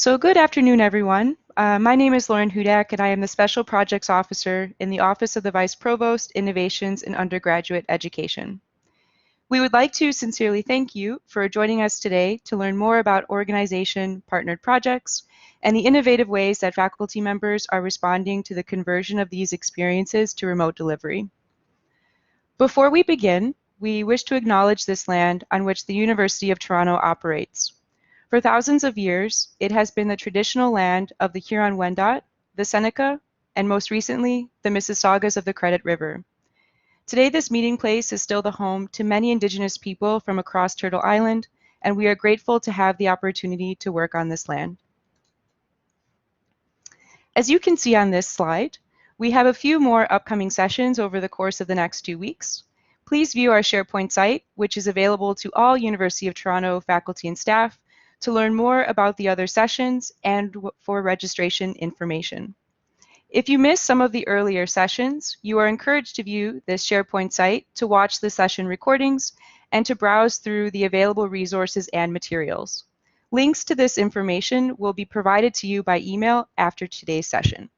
So good afternoon, everyone. My name is Lauren Hudak, and I am the Special Projects Officer in the Office of the Vice Provost, Innovations in Undergraduate Education. We would like to sincerely thank you for joining us today to learn more about organization-partnered projects and the innovative ways that faculty members are responding to the conversion of these experiences to remote delivery. Before we begin, we wish to acknowledge this land on which the University of Toronto operates. For thousands of years, it has been the traditional land of the Huron-Wendat, the Seneca, and most recently, the Mississaugas of the Credit River. Today, this meeting place is still the home to many Indigenous people from across Turtle Island, and we are grateful to have the opportunity to work on this land. As you can see on this slide, we have a few more upcoming sessions over the course of the next 2 weeks. Please view our SharePoint site, which is available to all University of Toronto faculty and staff, to learn more about the other sessions and for registration information. If you missed some of the earlier sessions, you are encouraged to view this SharePoint site to watch the session recordings and to browse through the available resources and materials. Links to this information will be provided to you by email after today's session.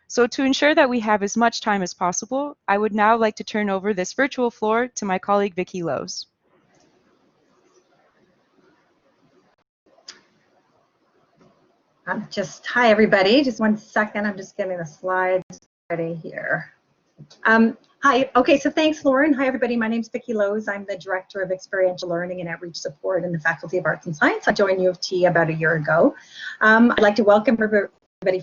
So to ensure that we have as much time as possible, I would now like to turn over this virtual floor to my colleague, Vicki Lowes. Hi everybody, just 1 second, I'm just getting the slides ready here. Hi, okay, so thanks Lauren. Hi everybody, my name is Vicki Lowes. I'm the Director of Experiential Learning and Outreach Support in the Faculty of Arts and Science. I joined U of T about a year ago. I'd like to welcome everybody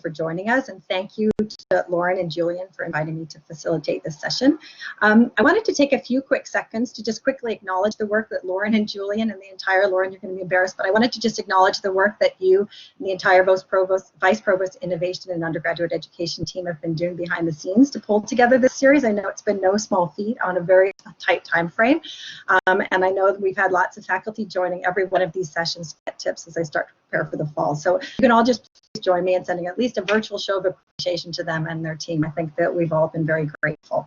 for joining us, and thank you to Lauren and Julian for inviting me to facilitate this session. I wanted to take a few quick seconds to just quickly acknowledge the work that Lauren and Julian and the entire, Lauren, you're going to be embarrassed, but I wanted to just acknowledge the work that you and the entire Vice Provost Innovation and Undergraduate Education team have been doing behind the scenes to pull together this series. I know it's been no small feat on a very tight time frame, and I know that we've had lots of faculty joining every one of these sessions to get tips as I start to prepare for the fall. So you can all just please join me in sending at least a virtual show of appreciation to them and their team. I think that we've all been very grateful.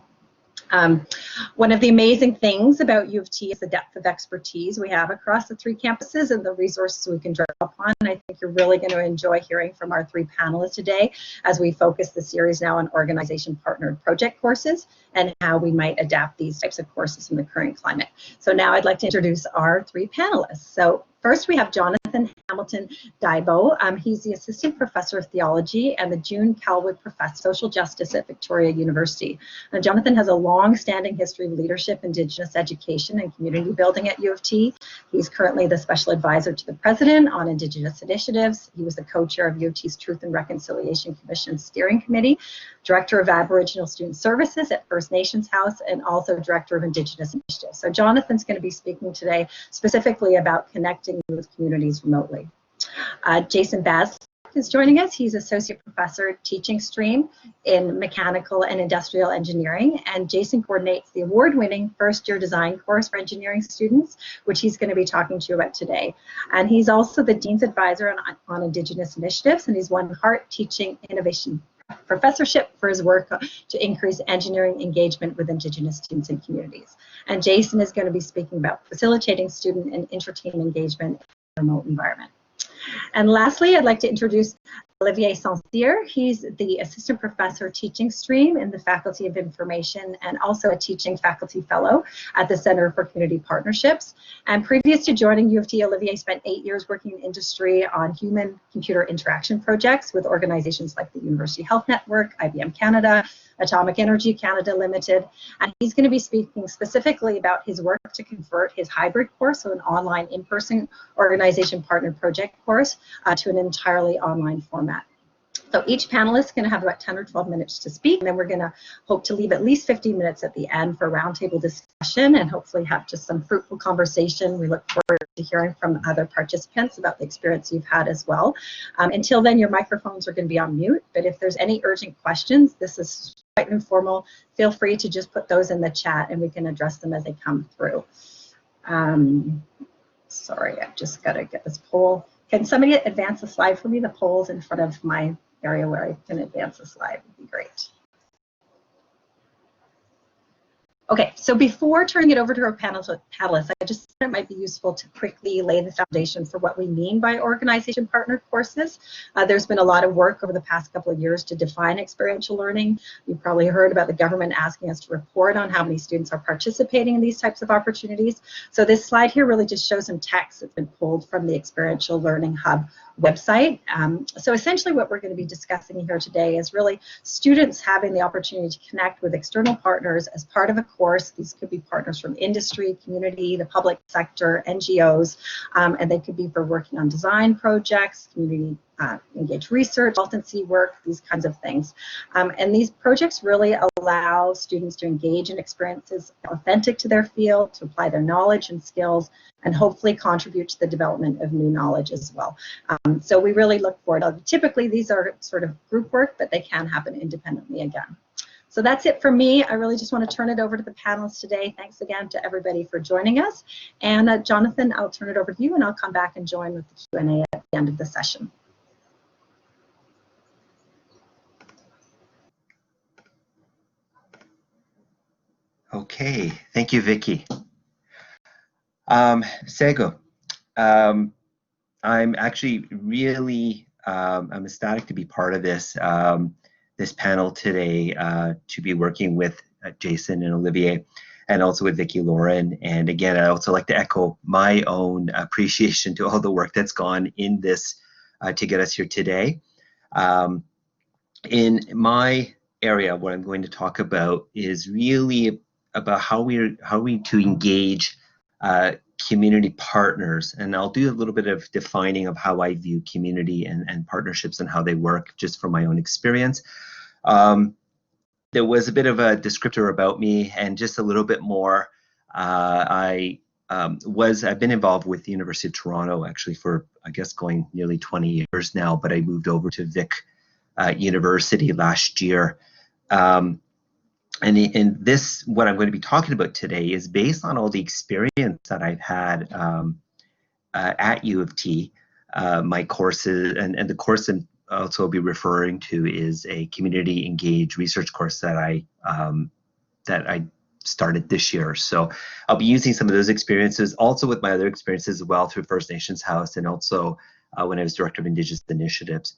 One of the amazing things about U of T is the depth of expertise we have across the 3 campuses and the resources we can draw upon. And I think you're really going to enjoy hearing from our 3 panelists today as we focus the series now on organization-partnered project courses and how we might adapt these types of courses in the current climate. So now I'd like to introduce our 3 panelists. So first we have Jonathan Hamilton Daibo. He's the Assistant Professor of Theology and the June Calwood Professor of Social Justice at Victoria University. Now, Jonathan has a long-standing history of leadership, Indigenous education, and community building at U of T. He's currently the Special Advisor to the President on Indigenous initiatives. He was the co-chair of U of T's Truth and Reconciliation Commission Steering Committee, Director of Aboriginal Student Services at First Nations House, and also Director of Indigenous Initiatives. So Jonathan's going to be speaking today specifically about connecting with communities remotely. Jason Bass is joining us. He's Associate Professor Teaching Stream in Mechanical and Industrial Engineering, and Jason coordinates the award-winning first-year design course for engineering students, which he's going to be talking to you about today. And he's also the Dean's Advisor on Indigenous Initiatives, and he's won Hart Teaching Innovation Professorship for his work to increase engineering engagement with Indigenous students and communities. And Jason is going to be speaking about facilitating student and inter-team engagement in a remote environment. And lastly, I'd like to introduce Olivier Saint-Cyr. He's the Assistant Professor Teaching Stream in the Faculty of Information and also a Teaching Faculty Fellow at the Center for Community Partnerships. And previous to joining U of T, Olivier spent 8 years working in industry on human-computer interaction projects with organizations like the University Health Network, IBM Canada, Atomic Energy Canada Limited, and he's going to be speaking specifically about his work to convert his hybrid course, so an online in-person organization partner project course, to an entirely online format. So each panelist is going to have about 10 or 12 minutes to speak, and then we're going to hope to leave at least 15 minutes at the end for roundtable discussion and hopefully have just some fruitful conversation. We look forward to hearing from other participants about the experience you've had as well. Until then, your microphones are going to be on mute, but if there's any urgent questions, this is quite informal. Feel free to just put those in the chat and we can address them as they come through. Sorry, I've just got to get this poll. Can somebody advance the slide for me? The poll's in front of my area where I can advance the slide would be great. Okay, so before turning it over to our panelists, I just it might be useful to quickly lay the foundation for what we mean by organization partner courses. There's been a lot of work over the past couple of years to define experiential learning. You've probably heard about the government asking us to report on how many students are participating in these types of opportunities. So this slide here really just shows some text that's been pulled from the Experiential Learning Hub website. So essentially what we're going to be discussing here today is really students having the opportunity to connect with external partners as part of a course. These could be partners from industry, community, the public sector, NGOs, and they could be for working on design projects, community engaged research, consultancy work, these kinds of things. And these projects really allow students to engage in experiences authentic to their field, to apply their knowledge and skills, and hopefully contribute to the development of new knowledge as well. So we really look forward. Typically, these are sort of group work, but they can happen independently again. So that's it for me. I really just want to turn it over to the panelists today. Thanks again to everybody for joining us. And Jonathan, I'll turn it over to you, and I'll come back and join with the Q&A at the end of the session. Okay, thank you, Vicky. Sego, I'm actually really I'm ecstatic to be part of this this panel today, to be working with Jason and Olivier, and also with Vicky Lauren. And again, I also like to echo my own appreciation to all the work that's gone in this to get us here today. In my area, what I'm going to talk about is really about how we to engage community partners, and I'll do a little bit of defining of how I view community and partnerships and how they work, just from my own experience. There was a bit of a descriptor about me, and just a little bit more. I've been involved with the University of Toronto actually for, I guess, going nearly 20 years now, but I moved over to Vic University last year. And in this, what I'm going to be talking about today is based on all the experience that I've had at U of T. My courses, and the course I'm also will be referring to is a community engaged research course that I started this year. So I'll be using some of those experiences, also with my other experiences as well, through First Nations House, and also when I was Director of Indigenous Initiatives.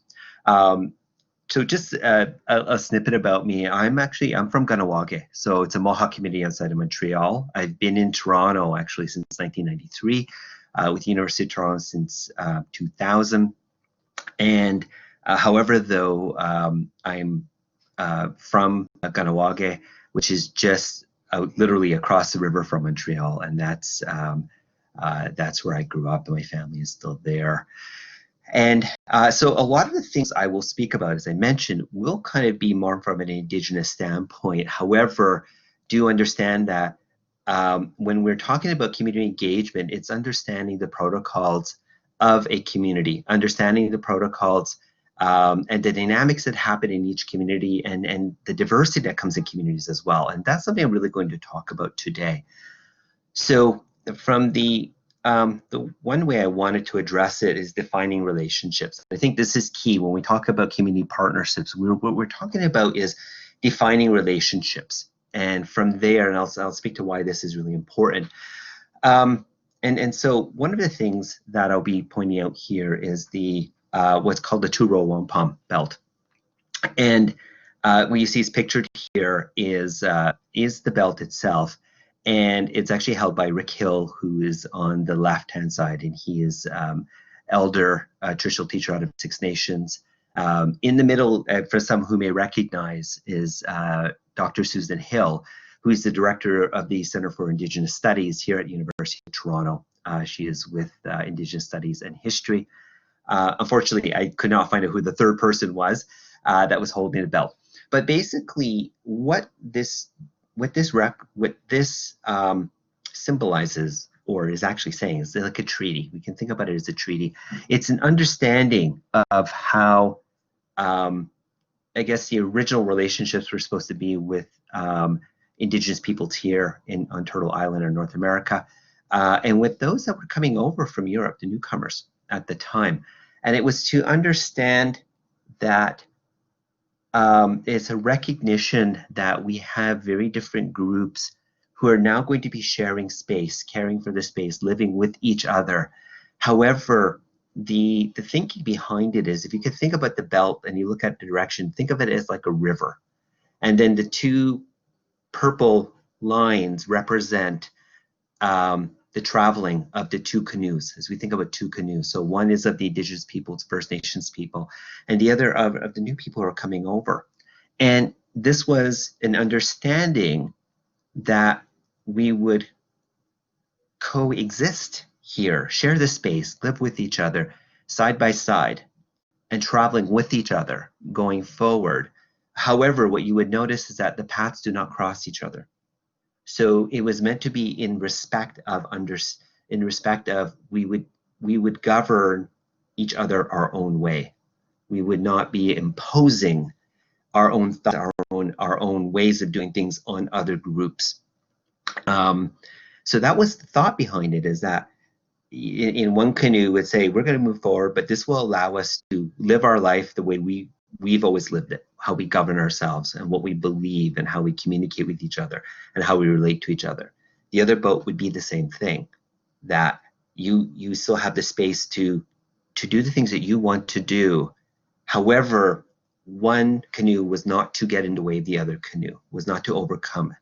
So just a snippet about me. I'm from Ganawage, so it's a Mohawk community outside of Montreal. I've been in Toronto actually since 1993, with the University of Toronto since 2000. And however, though, I'm from Ganawage, which is just literally across the river from Montreal, and that's where I grew up, and my family is still there. And so a lot of the things I will speak about, as I mentioned, will kind of be more from an Indigenous standpoint. However, do understand that when we're talking about community engagement, it's understanding the protocols of a community, understanding the protocols and the dynamics that happen in each community, and the diversity that comes in communities as well. And that's something I'm really going to talk about today. So from the one way I wanted to address it is defining relationships. I think this is key when we talk about community partnerships. What we're talking about is defining relationships, and from there, and I'll speak to why this is really important. And so one of the things that I'll be pointing out here is the what's called the Two-Row Wampum Belt, and what you see is pictured here is the belt itself. And it's actually held by Rick Hill, who is on the left-hand side, and he is elder traditional teacher out of Six Nations. In the middle, for some who may recognize, is Dr. Susan Hill, who is the director of the Center for Indigenous Studies here at University of Toronto. She is with Indigenous Studies and History. Unfortunately, I could not find out who the third person was that was holding the belt. But basically, what this symbolizes, or is actually saying, is like a treaty. We can think about it as a treaty. It's an understanding of how, I guess, the original relationships were supposed to be with Indigenous peoples here on Turtle Island or North America, and with those that were coming over from Europe, the newcomers at the time. And it was to understand that it's a recognition that we have very different groups who are now going to be sharing space, caring for the space, living with each other. However, the thinking behind it is, if you could think about the belt and you look at the direction, think of it as like a river. And then the two purple lines represent the traveling of the two canoes, as we think about two canoes. So one is of the Indigenous peoples, First Nations people, and the other of the new people who are coming over. And this was an understanding that we would coexist here, share the space, live with each other side by side, and traveling with each other going forward. However, what you would notice is that the paths do not cross each other. So it was meant to be in respect of we would govern each other our own way. We would not be imposing our own thoughts, our own ways of doing things on other groups. So that was the thought behind it, is that in one canoe would say, we're going to move forward, but this will allow us to live our life the way we've always lived it, how we govern ourselves and what we believe and how we communicate with each other and how we relate to each other. The other boat would be the same thing, that you still have the space to do the things that you want to do. However, one canoe was not to get in the way of the other canoe, was not to overcome it.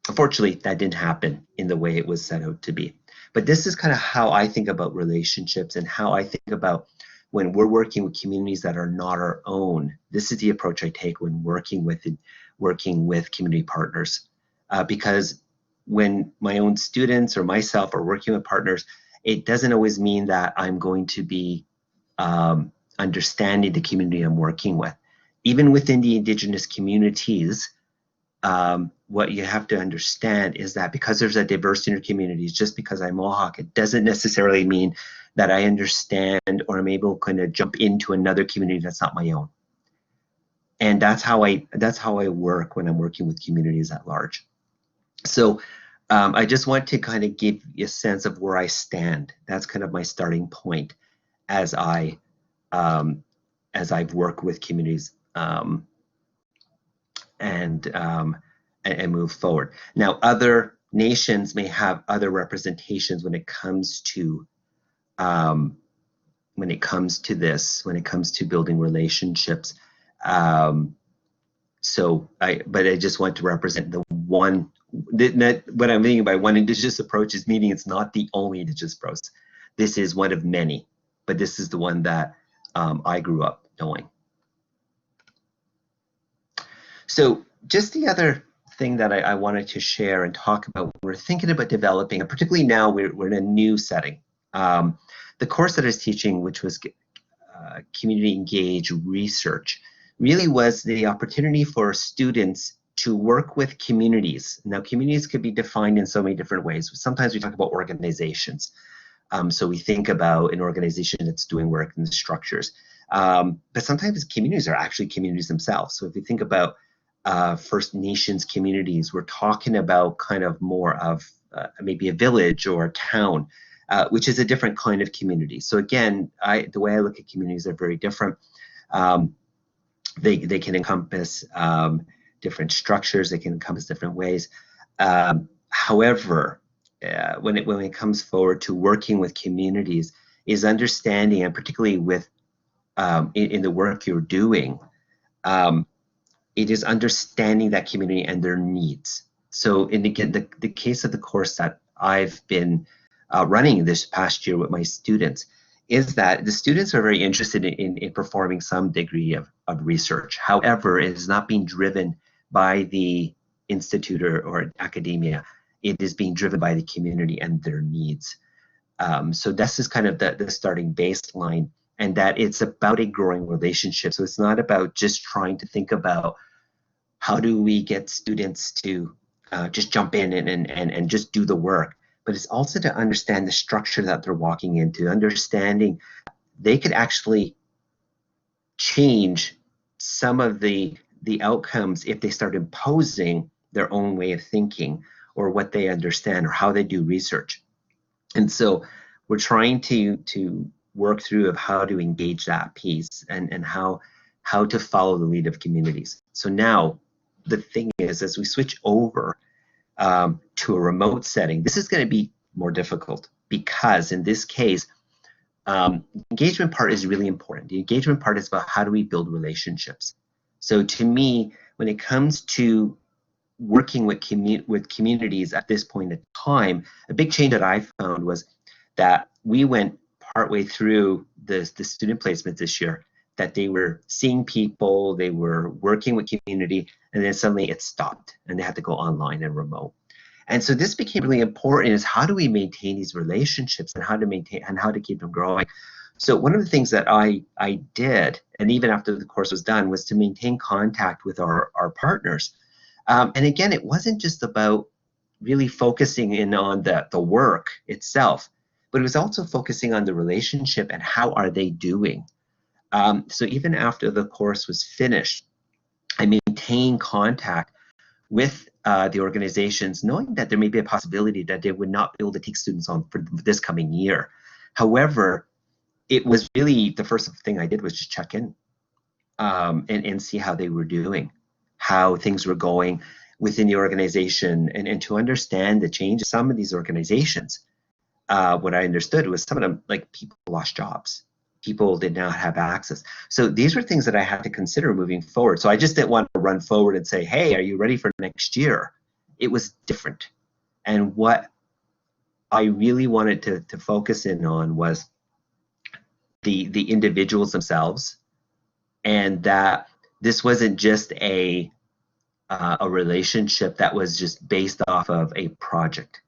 Unfortunately, that didn't happen in the way it was set out to be. But this is kind of how I think about relationships and how I think about when we're working with communities that are not our own. This is the approach I take when working with community partners. Because when my own students or myself are working with partners, it doesn't always mean that I'm going to be understanding the community I'm working with. Even within the Indigenous communities, what you have to understand is that because there's a diversity in your communities, just because I'm Mohawk, it doesn't necessarily mean that I understand or I'm able to kind of jump into another community that's not my own. And that's how I work when I'm working with communities at large. So I just want to kind of give you a sense of where I stand. That's kind of my starting point as I've worked with communities and move forward. Now, other nations may have other representations when it comes to building relationships. But I just want to represent the one. What I'm meaning by one Indigenous approach is meaning it's not the only Indigenous approach. This is one of many, but this is the one that I grew up knowing. So just the other thing that I wanted to share and talk about when we're thinking about developing, and particularly now we're in a new setting. The course that I was teaching, which was community engaged research, really was the opportunity for students to work with communities. Now, communities could be defined in so many different ways. Sometimes we talk about organizations. So we think about an organization that's doing work in the structures. But sometimes communities are actually communities themselves. So if you think about First Nations communities, we're talking about kind of more of maybe a village or a town, which is a different kind of community. So again, the way I look at communities are very different. They can encompass different structures. They can encompass different ways. However, when it comes forward to working with communities, is understanding, and particularly with in the work you're doing, it is understanding that community and their needs. So in the case of the course that I've been running this past year with my students, is that the students are very interested in performing some degree of research. However, it is not being driven by the institute or academia. It is being driven by the community and their needs. So this is kind of the starting baseline, and that it's about a growing relationship. So it's not about just trying to think about how do we get students to just jump in and just do the work, but it's also to understand the structure that they're walking into, understanding they could actually change some of the outcomes if they start imposing their own way of thinking or what they understand or how they do research. And so we're trying to work through of how to engage that piece and how to follow the lead of communities. So now the thing is is as we switch over to a remote setting, this is going to be more difficult because in this case, the engagement part is really important. The engagement part is about how do we build relationships. So to me, when it comes to working with communities at this point in time, a big change that I found was that we went partway through the student placements this year, that they were seeing people, they were working with community, and then suddenly it stopped and they had to go online and remote. And so this became really important, is how do we maintain these relationships and how to keep them growing. So one of the things that I did, and even after the course was done, was to maintain contact with our partners. And again, it wasn't just about really focusing in on the work itself, but it was also focusing on the relationship and how are they doing. So even after the course was finished, I maintained contact with the organizations, knowing that there may be a possibility that they would not be able to take students on for this coming year. However, it was really the first thing I did was just check in and see how they were doing, how things were going within the organization, and to understand the change of some of these organizations. What I understood was some of them, like, people lost jobs. People did not have access. So these were things that I had to consider moving forward. So I just didn't want to run forward and say, hey, are you ready for next year? It was different. And what I really wanted to focus in on was the individuals themselves, and that this wasn't just a relationship that was just based off of a project.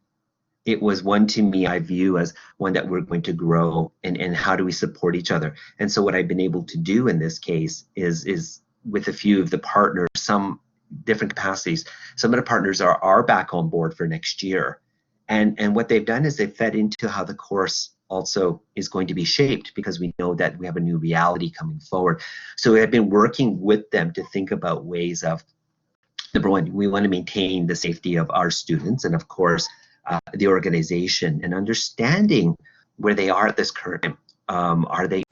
It was one, to me, I view as one that we're going to grow, and how do we support each other. And so what I've been able to do in this case is with a few of the partners, some different capacities. Some of the partners are back on board for next year. And what they've done is they've fed into how the course also is going to be shaped, because we know that we have a new reality coming forward. So I've been working with them to think about ways of, number one, we want to maintain the safety of our students, and of course, the organization, and understanding where they are at this current time.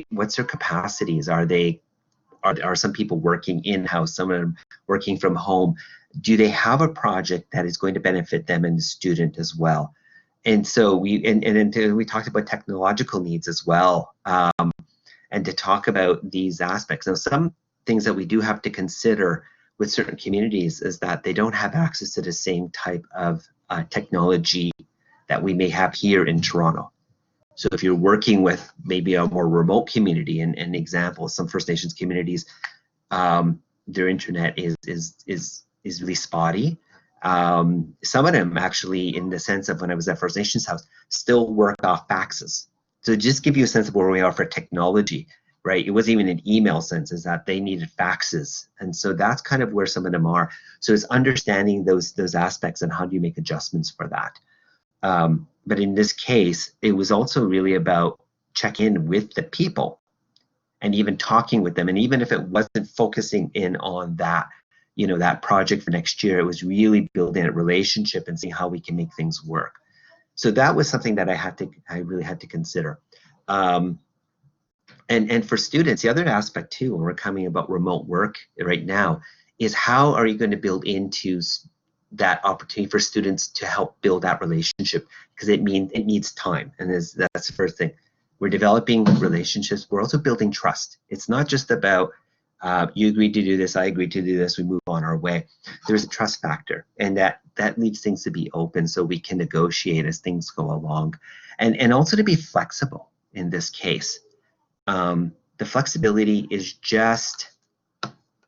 What's their capacities? Are some people working in-house, some of them working from home? Do they have a project that is going to benefit them and the student as well? And so we talked about technological needs as well, and to talk about these aspects. Now, some things that we do have to consider with certain communities is that they don't have access to the same type of technology that we may have here in Toronto. So if you're working with maybe a more remote community, and an example, some First Nations communities, their internet is really spotty. Some of them actually, in the sense of when I was at First Nations House, still work off faxes. So just give you a sense of where we are for technology, right? It wasn't even an email sense, is that they needed faxes. And so that's kind of where some of them are. So it's understanding those aspects and how do you make adjustments for that. But in this case, it was also really about check in with the people and even talking with them. And even if it wasn't focusing in on that, that project for next year, it was really building a relationship and seeing how we can make things work. So that was something that I really had to consider. And for students, the other aspect too, when we're coming about remote work right now, is how are you going to build into that opportunity for students to help build that relationship, because it needs time, and that's the first thing. We're developing relationships. We're also building trust. It's not just about you agreed to do this, I agreed to do this, we move on our way. There's a trust factor, and that leaves things to be open so we can negotiate as things go along, and also to be flexible in this case. The flexibility is just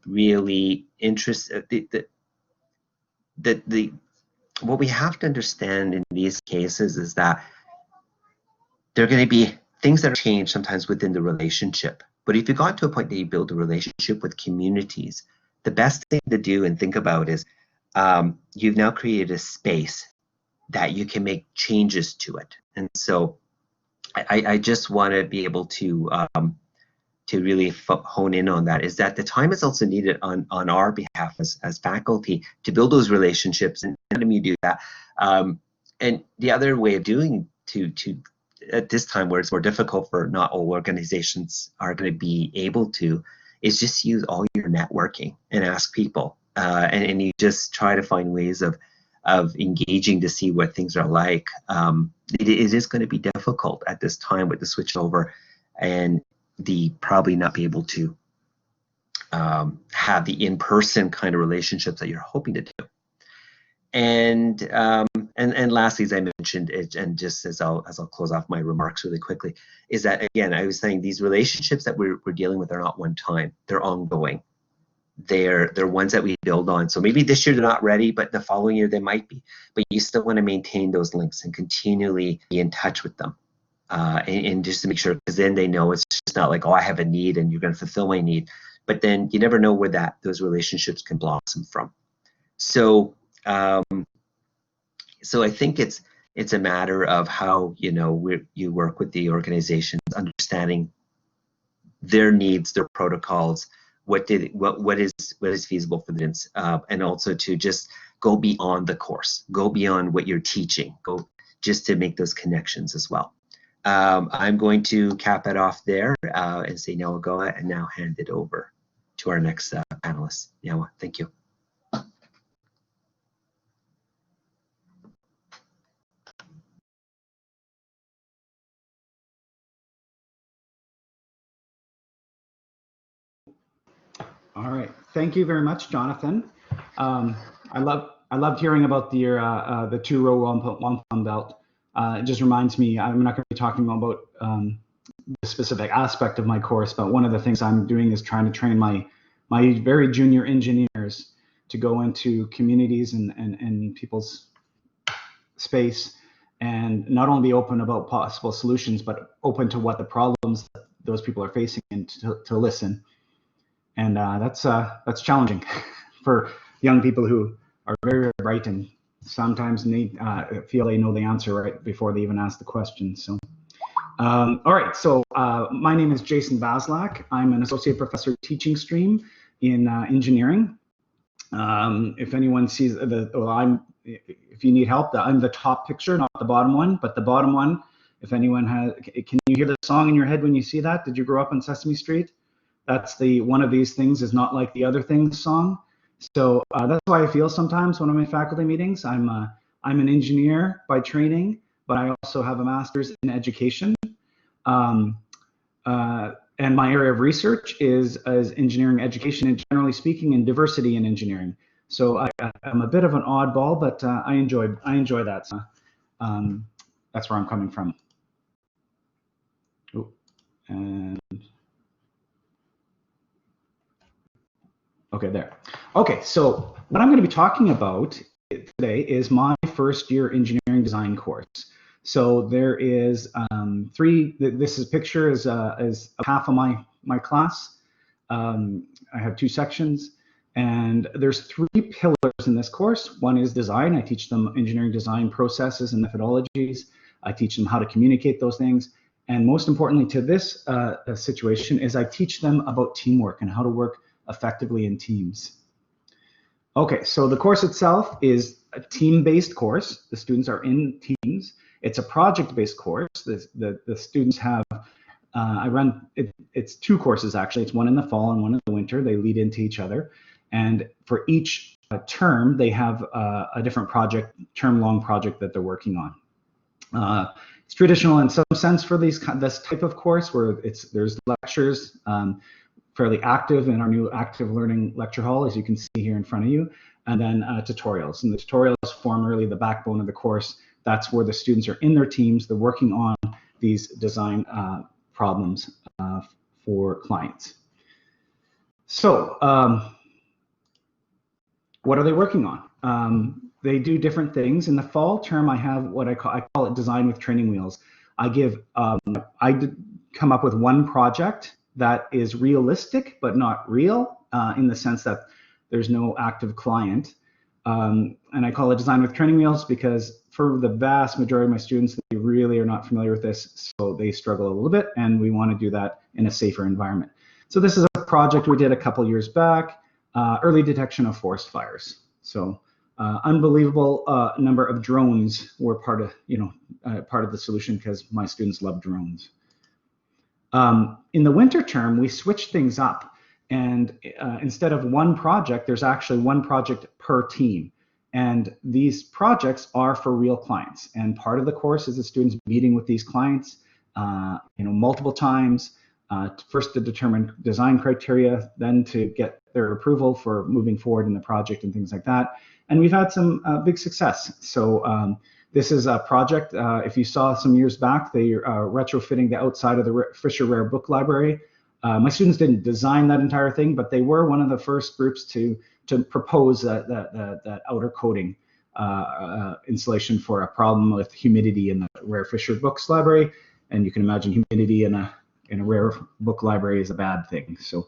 really interesting. What we have to understand in these cases is that there are going to be things that are changed sometimes within the relationship. But if you got to a point that you build a relationship with communities, the best thing to do and think about is you've now created a space that you can make changes to it. And so I just want to be able to really hone in on that, is that the time is also needed on our behalf as faculty to build those relationships, and how do you do that? And the other way of doing to at this time, where it's more difficult for not all organizations are going to be able to, is just use all your networking and ask people, and you just try to find ways of engaging to see what things are like. It is going to be difficult at this time with the switch over and the probably not be able to have the in-person kind of relationships that you're hoping to do. And lastly, as I mentioned, and just as I'll close off my remarks really quickly, is that again, I was saying these relationships that we're dealing with are not one time; they're ongoing. They're ones that we build on. So maybe this year they're not ready, but the following year they might be. But you still want to maintain those links and continually be in touch with them, and just to make sure, because then they know it's just not like, oh, I have a need and you're going to fulfill my need. But then you never know where those relationships can blossom from. So so I think it's a matter of how you work with the organizations, understanding their needs, their protocols, what is feasible for them, and also to just go beyond the course, go beyond what you're teaching, go just to make those connections as well. I'm going to cap it off there and say now we'll go ahead and now hand it over to our next panelist. Yawa, thank you. All right, thank you very much, Jonathan. I loved hearing about the two-row wampum belt. It just reminds me, I'm not going to be talking about the specific aspect of my course, but one of the things I'm doing is trying to train my very junior engineers to go into communities and people's space and not only be open about possible solutions, but open to what the problems that those people are facing and to listen. And that's challenging for young people who are very, very bright and sometimes feel they know the answer right before they even ask the question. So, all right. So my name is Jason Vaslak. I'm an associate professor teaching stream in engineering. If anyone sees if you need help, I'm the top picture, not the bottom one, but the bottom one. If anyone can you hear the song in your head when you see that? Did you grow up on Sesame Street? That's the one of these things is not like the other things song. So that's why I feel sometimes when I'm in faculty meetings. I'm an engineer by training, but I also have a master's in education. And my area of research is engineering education and generally speaking in diversity in engineering. So I'm a bit of an oddball, but I enjoy that. So, that's where I'm coming from. Oh, and okay, there. Okay, so what I'm going to be talking about today is my first year engineering design course. So there is this picture is half of my class. I have two sections, and there's three pillars in this course. One is design. I teach them engineering design processes and methodologies. I teach them how to communicate those things. And most importantly to this situation is I teach them about teamwork and how to work effectively in teams. Okay, so the course itself is a team-based course. The students are in teams. It's a project-based course. The students have, it's two courses actually. It's one in the fall and one in the winter. They lead into each other. And for each term, they have a different project, term-long project that they're working on. It's traditional in some sense for this type of course where there's lectures, fairly active in our new active learning lecture hall, as you can see here in front of you, and then tutorials. And the tutorials form really the backbone of the course. That's where the students are in their teams. They're working on these design problems for clients. So what are they working on? They do different things. In the fall term, I have what I call it design with training wheels. I come up with one project that is realistic but not real in the sense that there's no active client. And I call it design with training wheels because for the vast majority of my students, they really are not familiar with this, so they struggle a little bit, and we want to do that in a safer environment. So this is a project we did a couple years back, early detection of forest fires. So unbelievable number of drones were part of the solution because my students love drones. In the winter term, we switched things up. And instead of one project, there's actually one project per team. And these projects are for real clients. And part of the course is the students meeting with these clients, multiple times, first to determine design criteria, then to get their approval for moving forward in the project and things like that. And we've had some big success. So this is a project, if you saw some years back, they are retrofitting the outside of the Fisher Rare Book Library. My students didn't design that entire thing, but they were one of the first groups to propose that outer coating insulation for a problem with humidity in the Rare Fisher Books Library. And you can imagine humidity in a rare book library is a bad thing. So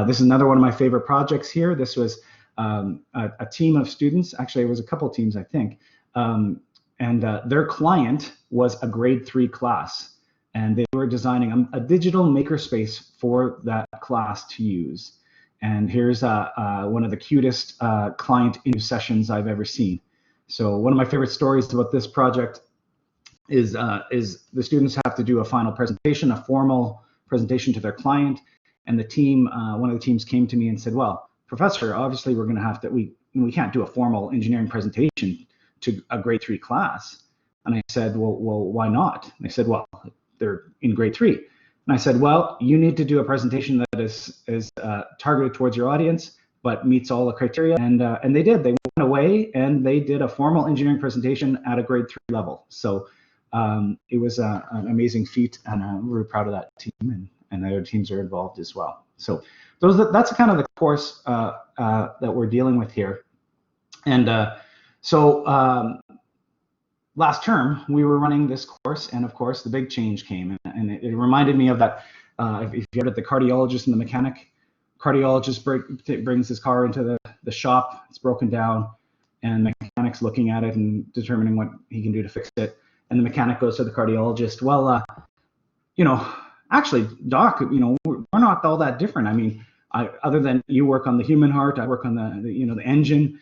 this is another one of my favorite projects here. This was a team of students. Actually, it was a couple teams, I think. And their client was a grade 3 class. And they were designing a digital makerspace for that class to use. And here's one of the cutest client interview sessions I've ever seen. So one of my favorite stories about this project is the students have to do a final presentation, a formal presentation to their client. And the team, one of the teams came to me and said, well, professor, obviously we're going to have to, we can't do a formal engineering presentation to a grade 3 class. And I said, well, why not? And they said, well, they're in grade 3. And I said, well, you need to do a presentation that is targeted towards your audience, but meets all the criteria. And they did. They went away and they did a formal engineering presentation at a grade 3 level. So it was an amazing feat, and I'm really proud of that team, and the other teams are involved as well. So that's kind of the course that we're dealing with here. And last term, we were running this course, and of course, the big change came, and it reminded me of that. If you had the cardiologist and the mechanic, cardiologist brings his car into the shop, it's broken down, and the mechanic's looking at it and determining what he can do to fix it. And the mechanic goes to the cardiologist, well, actually, doc, we're not all that different. I mean, other than you work on the human heart, I work on the engine.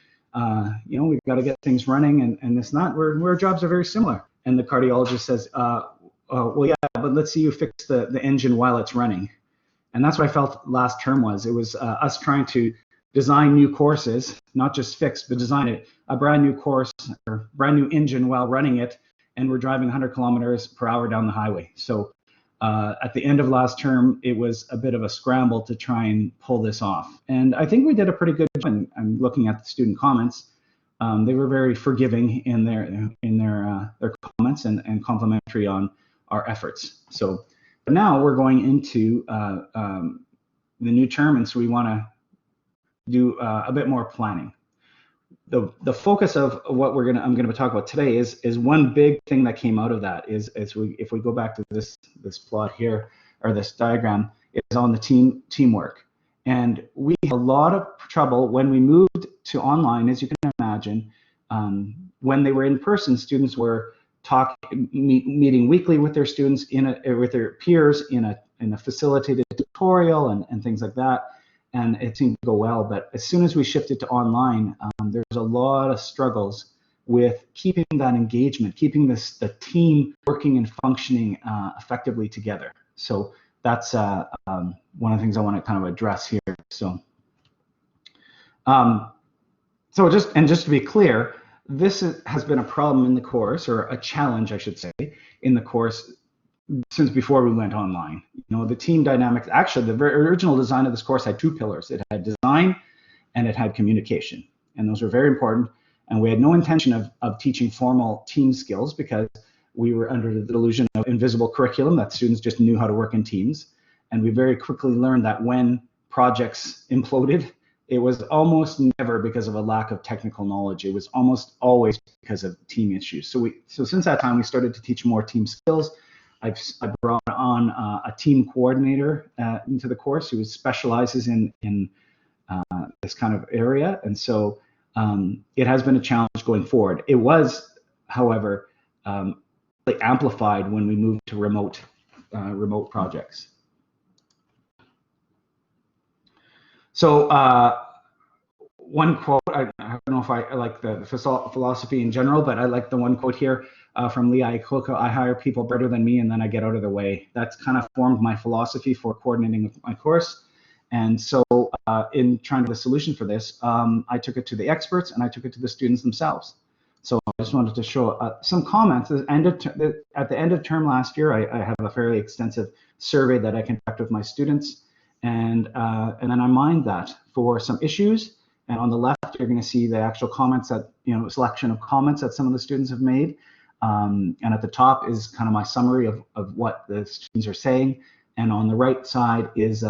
We've got to get things running, and it's not, our jobs are very similar. And the cardiologist says, well, yeah, but let's see you fix the engine while it's running. And that's what I felt last term was. It was us trying to design new courses, not just fix, but design a brand new course or brand new engine while running it. And we're driving 100 kilometers per hour down the highway. So at the end of last term, it was a bit of a scramble to try and pull this off. And I think we did a pretty good job. And I'm looking at the student comments. They were very forgiving in their comments and complimentary on our efforts. So now we're going into the new term, and so we want to do a bit more planning. The focus of what I'm going to talk about today is one big thing that came out of that is if we go back to this plot here, or this diagram, is on the teamwork. And we had a lot of trouble when we moved to online, as you can imagine. When they were in person, students were meeting weekly with their students with their peers in a facilitated tutorial and things like that. And it seemed to go well, but as soon as we shifted to online, there's a lot of struggles with keeping that engagement, keeping the team working and functioning effectively together. So that's one of the things I want to kind of address here. So, just to be clear, this has been a problem in the course, or a challenge, I should say, in the course since before we went online. The team dynamics, actually the very original design of this course had 2 pillars. It had design and it had communication. And those were very important. And we had no intention of teaching formal team skills, because we were under the delusion of invisible curriculum, that students just knew how to work in teams. And we very quickly learned that when projects imploded, it was almost never because of a lack of technical knowledge. It was almost always because of team issues. So since that time, we started to teach more team skills. I brought on a team coordinator into the course who specializes in this kind of area. And so it has been a challenge going forward. It was, however, amplified when we moved to remote projects. So one quote, I don't know if I like the philosophy in general, but I like the one quote here from Lee Iacocca: "I hire people better than me, and then I get out of the way." That's kind of formed my philosophy for coordinating my course. And so in trying to get a solution for this, I took it to the experts and I took it to the students themselves. So I just wanted to show some comments. At the end of term last year, I have a fairly extensive survey that I conduct with my students, and then I mined that for some issues. And on the left, you're going to see the actual comments that, selection of comments that some of the students have made. And at the top is kind of my summary of what the students are saying. And on the right side is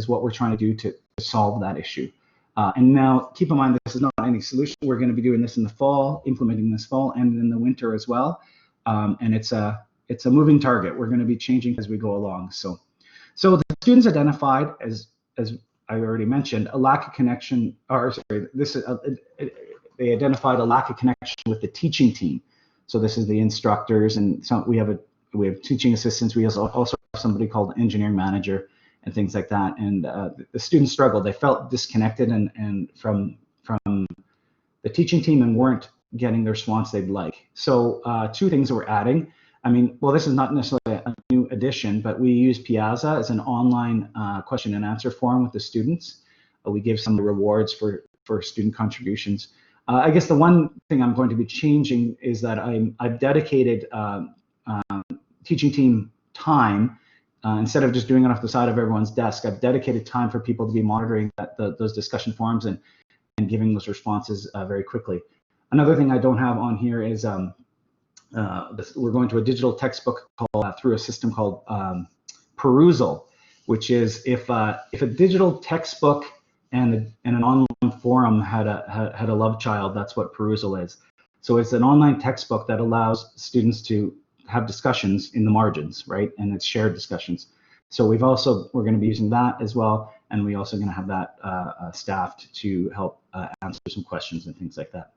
what we're trying to do to solve that issue. And now keep in mind, this is not any solution. We're going to be doing this in the fall, implementing this fall and in the winter as well. And it's a moving target. We're going to be changing as we go along. So the students identified, as I already mentioned, a lack of connection, or sorry, they identified a lack of connection with the teaching team. So this is the instructors, and we have teaching assistants. We also have somebody called engineering manager and things like that. And the students struggled. They felt disconnected and from the teaching team and weren't getting the response they'd like. So two things that we're adding. I mean, well, this is not necessarily a new addition, but we use Piazza as an online question and answer forum with the students. We give some rewards for student contributions. I guess the one thing I'm going to be changing is that I've dedicated teaching team time. Instead of just doing it off the side of everyone's desk, I've dedicated time for people to be monitoring those discussion forums and giving those responses very quickly. Another thing I don't have on here is we're going to a digital textbook through a system called Perusal, which is if a digital textbook and an online forum had a love child, that's what Perusal is. So it's an online textbook that allows students to have discussions in the margins, right? And it's shared discussions. So we're going to be using that as well, and we're also going to have that staffed to help answer some questions and things like that.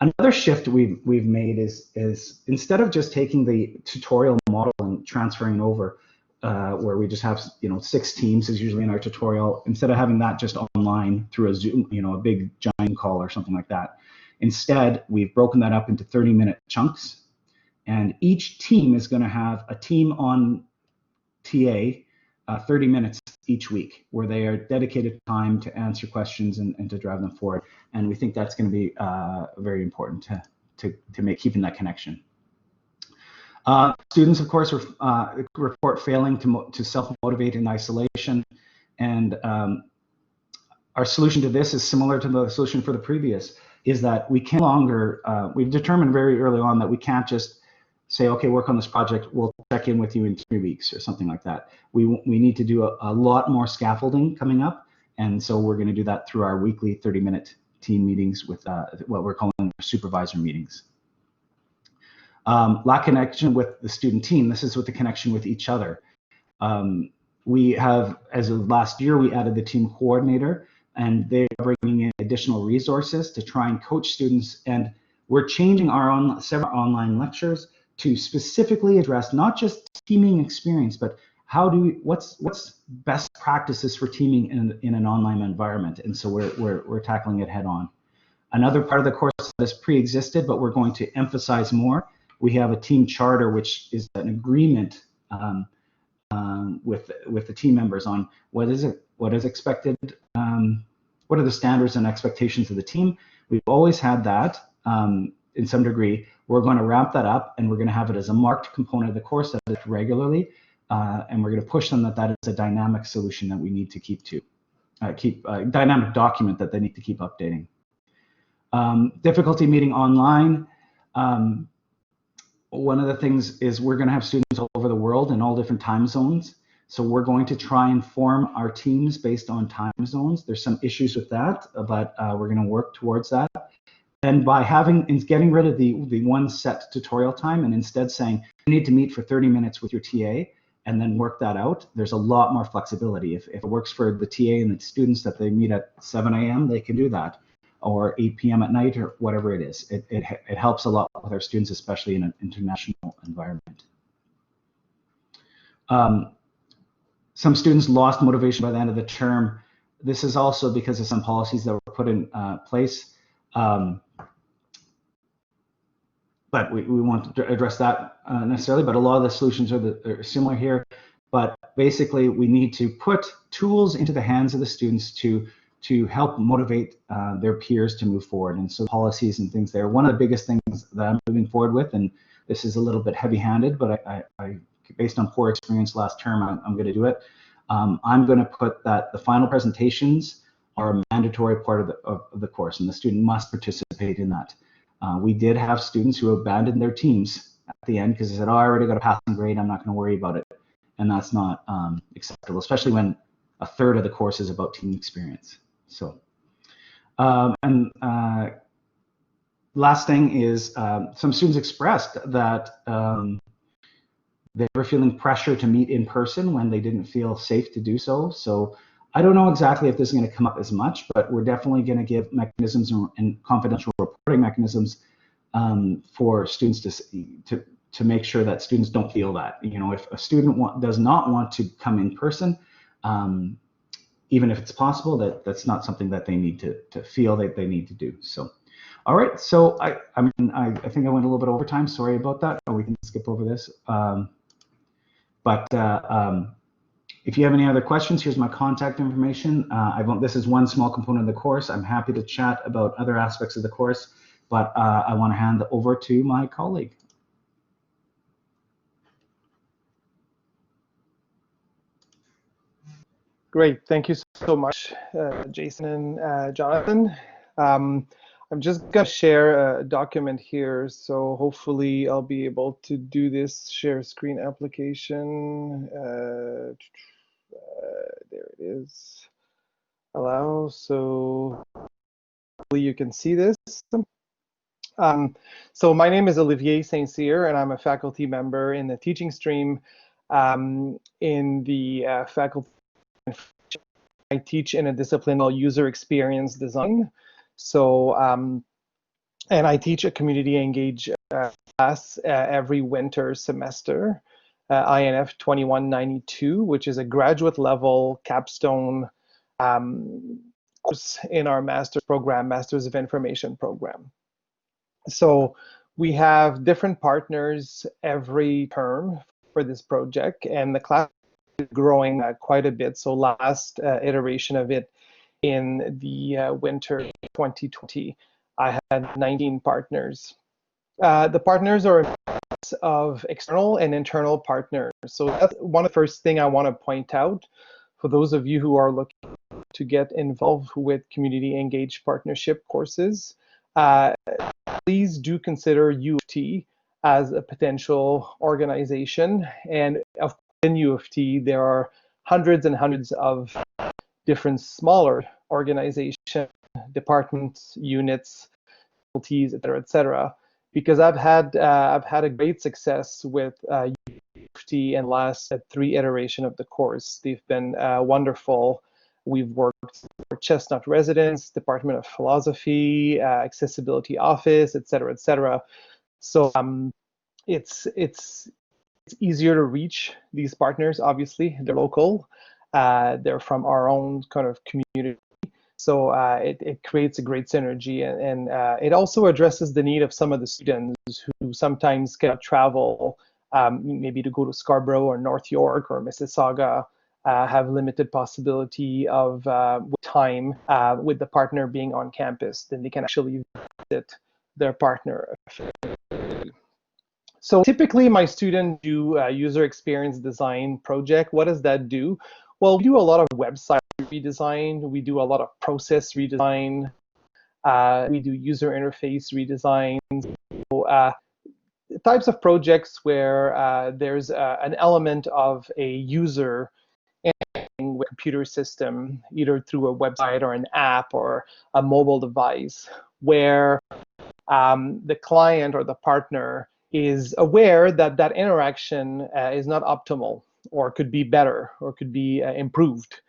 Another shift we've made is instead of just taking the tutorial model and transferring over, where we just have 6 teams is usually in our tutorial. Instead of having that just online through a Zoom, a big giant call or something like that, instead we've broken that up into 30-minute chunks, and each team is going to have a team on TA 30 minutes each week, where they are dedicated time to answer questions and to drive them forward. And we think that's going to be very important to keeping that connection. Students, of course, report failing to self-motivate in isolation, and our solution to this is similar to the solution for the previous, is that we can no longer, we've determined very early on that we can't just say, okay, work on this project, we'll check in with you in 3 weeks or something like that. We need to do a lot more scaffolding coming up, and so we're going to do that through our weekly 30-minute team meetings with what we're calling supervisor meetings. Lack connection with the student team. This is with the connection with each other. We have, as of last year, we added the team coordinator, and they're bringing in additional resources to try and coach students. And we're changing our several online lectures to specifically address not just teaming experience, but what's best practices for teaming in an online environment. And so we're tackling it head on. Another part of the course that has pre-existed, but we're going to emphasize more. We have a team charter, which is an agreement with the team members on what is expected, what are the standards and expectations of the team. We've always had that in some degree. We're going to wrap that up, and we're going to have it as a marked component of the course that is regularly, and we're going to push them that is a dynamic solution that we need to keep dynamic document that they need to keep updating. Difficulty meeting online. One of the things is we're going to have students all over the world in all different time zones. So we're going to try and form our teams based on time zones. There's some issues with that, but we're going to work towards that. And by getting rid of the one set tutorial time and instead saying you need to meet for 30 minutes with your TA and then work that out, there's a lot more flexibility. If it works for the TA and the students that they meet at 7 a.m., they can do that, or 8 p.m. at night, or whatever it is. It helps a lot with our students, especially in an international environment. Some students lost motivation by the end of the term. This is also because of some policies that were put in place. But we want to address that necessarily, but a lot of the solutions are similar here. But basically, we need to put tools into the hands of the students to help motivate their peers to move forward. And so policies and things there. One of the biggest things that I'm moving forward with, and this is a little bit heavy-handed, but I based on poor experience last term, I'm going to do it. I'm going to put that the final presentations are a mandatory part of the course, and the student must participate in that. We did have students who abandoned their teams at the end because they said, oh, I already got a passing grade, I'm not going to worry about it. And that's not acceptable, especially when a third of the course is about team experience. So, last thing is some students expressed that they were feeling pressure to meet in person when they didn't feel safe to do so. So I don't know exactly if this is going to come up as much, but we're definitely going to give mechanisms and confidential reporting mechanisms for students to make sure that students don't feel that. You know, if a student does not want to come in person, even if it's possible, that's not something that they need to feel that they need to do. So, all right. So I think I went a little bit over time. Sorry about that. Or we can skip over this. If you have any other questions, here's my contact information. This is one small component of the course. I'm happy to chat about other aspects of the course, but I want to hand over to my colleague. Great, thank you so much, Jason and Jonathan. I'm just going to share a document here, so hopefully I'll be able to do this share screen application. There it is. Allow, so hopefully you can see this. So my name is Olivier Saint-Cyr, and I'm a faculty member in the teaching stream in the faculty. I teach in a discipline called user experience design. So, and I teach a community engaged class every winter semester, INF 2192, which is a graduate level capstone course in our master's program, Masters of Information program. So we have different partners every term for this project, and the class growing quite a bit. So last iteration of it in the winter 2020, I had 19 partners. The partners are a mix of external and internal partners. So that's one of the first thing I want to point out for those of you who are looking to get involved with community engaged partnership courses. Please do consider U of T as a potential organization, and of in U of T, there are hundreds and hundreds of different smaller organizations, departments, units, faculties, et cetera. Because I've had a great success with U of T and last 3 iteration of the course. They've been wonderful. We've worked for Chestnut Residence, Department of Philosophy, Accessibility Office, et cetera. So it's easier to reach these partners. Obviously, they're local. They're from our own kind of community. So it creates a great synergy, and it also addresses the need of some of the students who sometimes cannot travel, maybe to go to Scarborough or North York or Mississauga, have limited possibility of time with the partner being on campus. Then they can actually visit their partner. So typically my students do a user experience design project. What does that do? Well, we do a lot of website redesign. We do a lot of process redesign. We do user interface redesign. So, types of projects where there's an element of a user interacting with a computer system, either through a website or an app or a mobile device, where the client or the partner is aware that that interaction is not optimal, or could be better, or could be improved.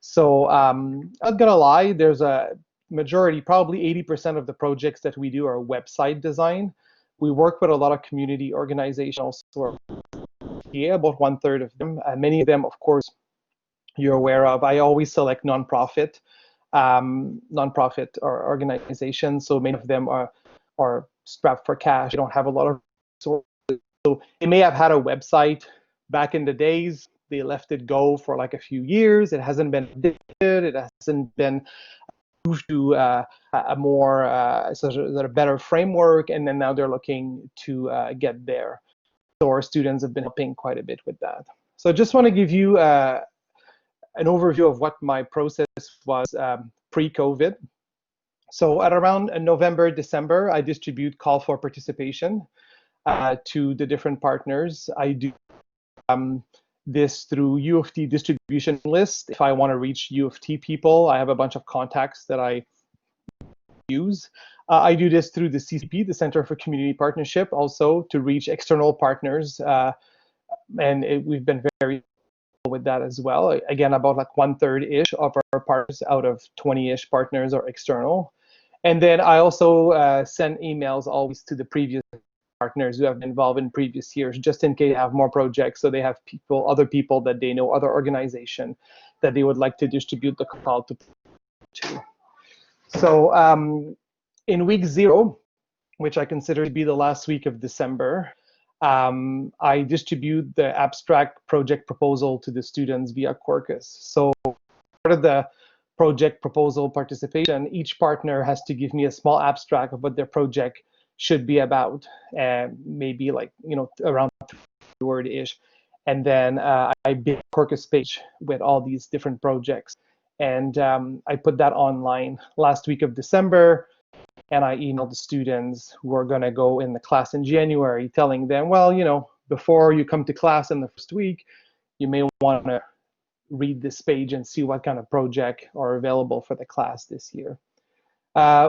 So I'm not gonna lie, there's a majority, probably 80% of the projects that we do are website design. We work with a lot of community organizations, about 1/3 of them. Many of them, of course, you're aware of. I always select nonprofit or organizations. So many of them are strapped for cash. They don't have a lot of resources. So they may have had a website back in the days, they left it go for like a few years. It hasn't been updated. It hasn't been moved to a more sort of a better framework, and then now they're looking to get there. So our students have been helping quite a bit with that. So I just want to give you an overview of what my process was pre-COVID. So at around November, December, I distribute call for participation to the different partners. I do this through U of T distribution list. If I want to reach U of T people, I have a bunch of contacts that I use. I do this through the CCP, the Center for Community Partnership, also to reach external partners. We've been very with that as well. Again, about like 1/3-ish of our partners out of 20-ish partners are external. And then I also send emails always to the previous partners who have been involved in previous years, just in case they have more projects, so they have other people that they know, other organization that they would like to distribute the call to. So in week 0, which I consider to be the last week of December, I distribute the abstract project proposal to the students via Quarkus. So part of the project proposal participation, each partner has to give me a small abstract of what their project should be about, maybe like, around word-ish. And then I build a Quarkus page with all these different projects. And I put that online last week of December. And I emailed the students who are going to go in the class in January, telling them, well, before you come to class in the first week, you may want to read this page and see what kind of project are available for the class this year.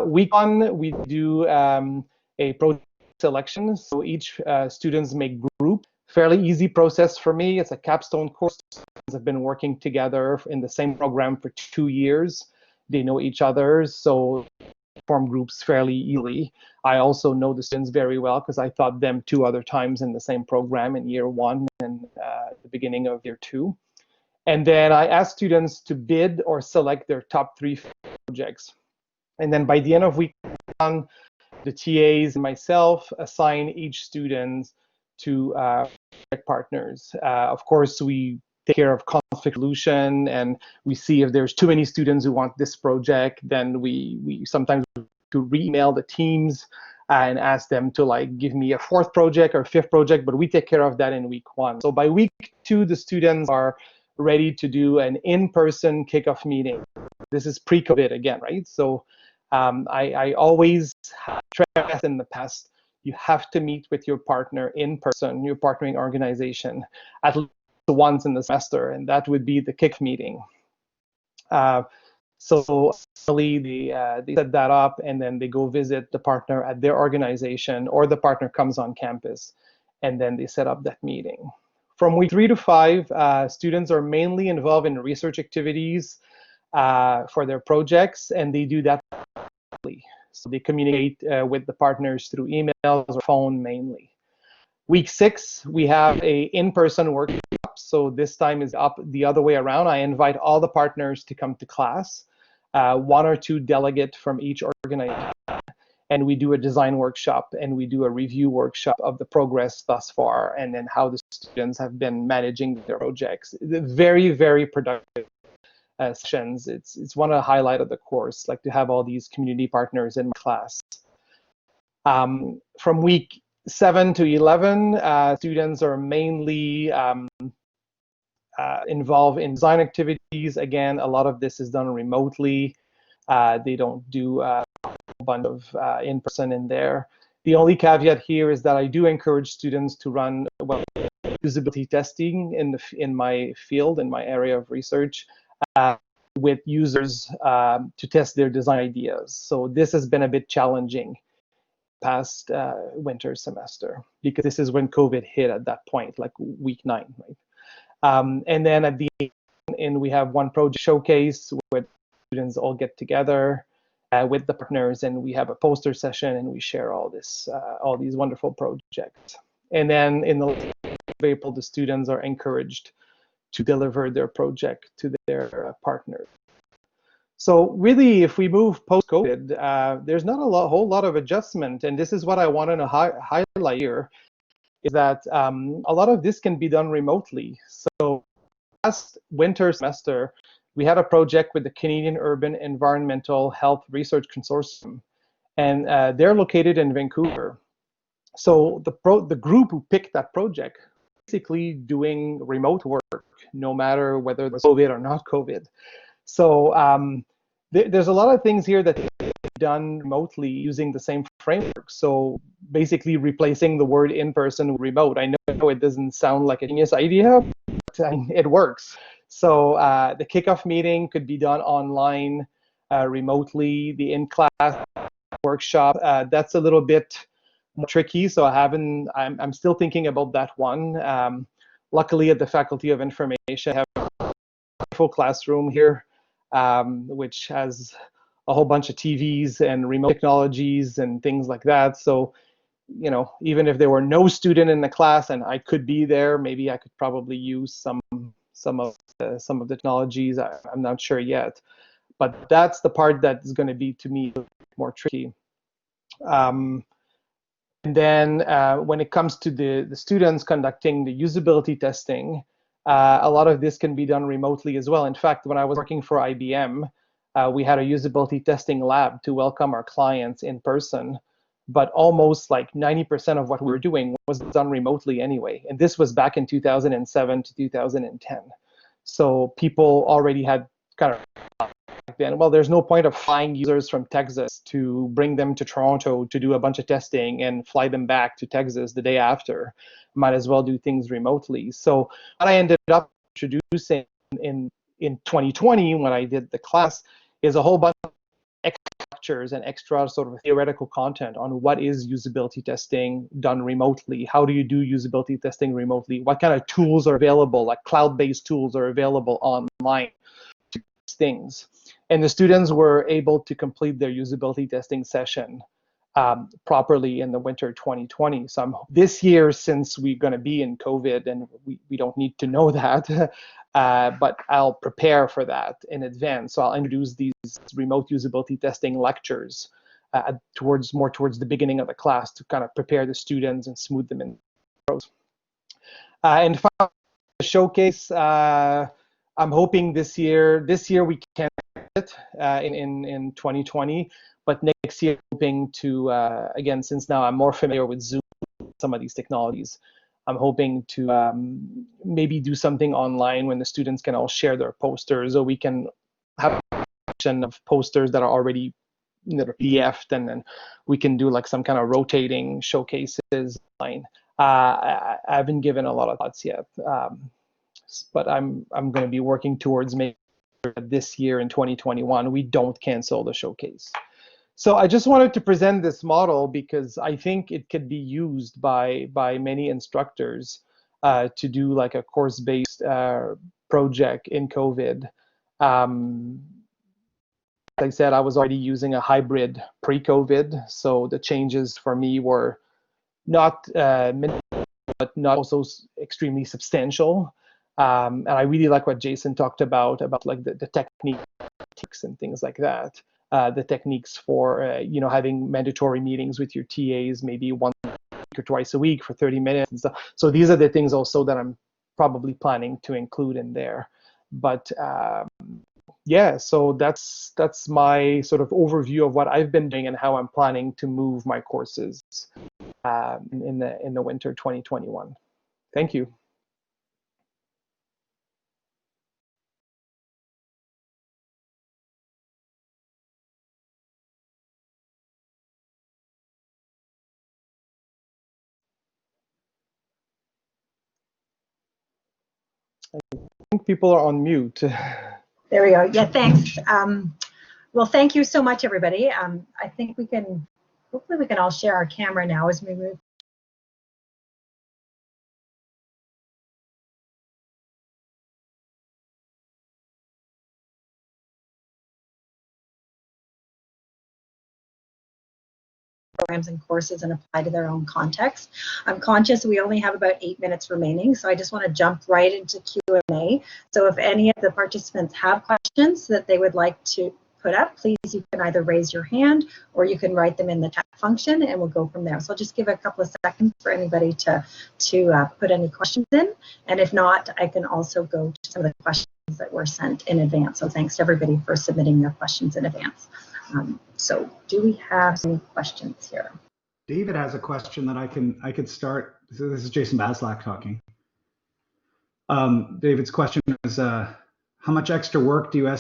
Week 1, we do a project selection. So each students make group. Fairly easy process for me. It's a capstone course. Students have been working together in the same program for 2 years. They know each other, so form groups fairly easily. I also know the students very well because I taught them 2 other times in the same program in year 1 and the beginning of year 2. And then I ask students to bid or select their top 3 projects. And then by the end of week 1, the TAs and myself assign each student to project partners. Of course, we take care of conflict resolution, and we see if there's too many students who want this project, then we sometimes to re-email the teams and ask them to like give me a 4th project or 5th project, but we take care of that in week 1. So by week 2, the students are ready to do an in-person kickoff meeting. This is pre-COVID again, right? So I always have stressed in the past, you have to meet with your partner in person, your partnering organization, at least once in the semester, and that would be the kick meeting. So they set that up, and then they go visit the partner at their organization, or the partner comes on campus, and then they set up that meeting. From week 3 to 5, students are mainly involved in research activities for their projects, and they do that. So they communicate with the partners through emails or phone mainly. Week 6, we have a in-person workshop. So this time is up the other way around. I invite all the partners to come to class, 1 or 2 delegates from each organization. And we do a design workshop, and we do a review workshop of the progress thus far, and then how the students have been managing their projects. Very, very productive sessions. It's one of the highlights of the course, like to have all these community partners in class. From week 7 to 11, students are mainly involved in design activities. Again, a lot of this is done remotely. They don't do a bunch of in-person in there. The only caveat here is that I do encourage students to run usability testing in my field, in my area of research, with users to test their design ideas. So this has been a bit challenging past winter semester, because this is when COVID hit at that point, like week 9, right? And then at the end, we have one project showcase where students all get together with the partners, and we have a poster session, and we share all these wonderful projects. And then in the April, the students are encouraged to deliver their project to their partners. So really, if we move post-COVID, there's not a whole lot of adjustment, and this is what I wanted to highlight here, is that a lot of this can be done remotely. So last winter semester, we had a project with the Canadian Urban Environmental Health Research Consortium, and they're located in Vancouver. So the group who picked that project basically doing remote work, no matter whether it's COVID or not COVID. So there's a lot of things here that done remotely using the same framework. So basically replacing the word in-person with remote. I know it doesn't sound like a genius idea, but it works. So the kickoff meeting could be done online, remotely. The in-class workshop, that's a little bit more tricky. So I'm still thinking about that one. Luckily at the Faculty of Information, I have a full classroom here, which has a whole bunch of TVs and remote technologies and things like that. So, you know, even if there were no student in the class and I could be there, maybe I could probably use some of the technologies. I'm not sure yet, but that's the part that is going to be, to me, more tricky. And then when it comes to the students conducting the usability testing, a lot of this can be done remotely as well. In fact, when I was working for IBM, we had a usability testing lab to welcome our clients in person, but almost like 90% of what we were doing was done remotely anyway. And this was back in 2007 to 2010. So people already had kind of then, well, there's no point of flying users from Texas to bring them to Toronto to do a bunch of testing and fly them back to Texas the day after. Might as well do things remotely. So what I ended up introducing in 2020 when I did the class is a whole bunch of extra lectures and extra sort of theoretical content on what is usability testing done remotely. How do you do usability testing remotely? What kind of tools are available, like cloud-based tools are available online to do things. And the students were able to complete their usability testing session properly in the winter 2020. So this year, since we're going to be in COVID and we don't need to know that, but I'll prepare for that in advance. So I'll introduce these remote usability testing lectures towards the beginning of the class to kind of prepare the students and smooth them in. And finally, the showcase. I'm hoping this year we can it in 2020, but next year hoping to again, since now I'm more familiar with Zoom, some of these technologies, I'm hoping to maybe do something online when the students can all share their posters, or we can have a collection of posters that are already PDF'd, and then we can do like some kind of rotating showcases online. I haven't given a lot of thoughts yet, but I'm going to be working towards making sure that this year in 2021 we don't cancel the showcase. So I just wanted to present this model because I think it could be used by many instructors to do like a course-based project in COVID. Like I said, I was already using a hybrid pre-COVID, so the changes for me were not minimal, but not also extremely substantial. And I really like what Jason talked about like the techniques and things like that. The techniques for you know, having mandatory meetings with your TAs, maybe once or twice a week for 30 minutes and stuff. So these are the things also that I'm probably planning to include in there. But yeah, so that's my sort of overview of what I've been doing and how I'm planning to move my courses in the winter 2021. Thank you. I think people are on mute. There we go. Yeah, thanks. Well, thank you so much, everybody. I think we can, hopefully we can all share our camera now as we move. Programs and courses and apply to their own context. I'm conscious we only have about 8 minutes remaining, so I just want to jump right into Q&A. So if any of the participants have questions that they would like to put up, please, you can either raise your hand or you can write them in the chat function, and we'll go from there. So I'll just give a couple of seconds for anybody to put any questions in. And if not, I can also go to some of the questions that were sent in advance. So thanks to everybody for submitting their questions in advance. So do we have any questions here? David has a question that I could start. So this is Jason Baslak talking. David's question is, how much extra work do you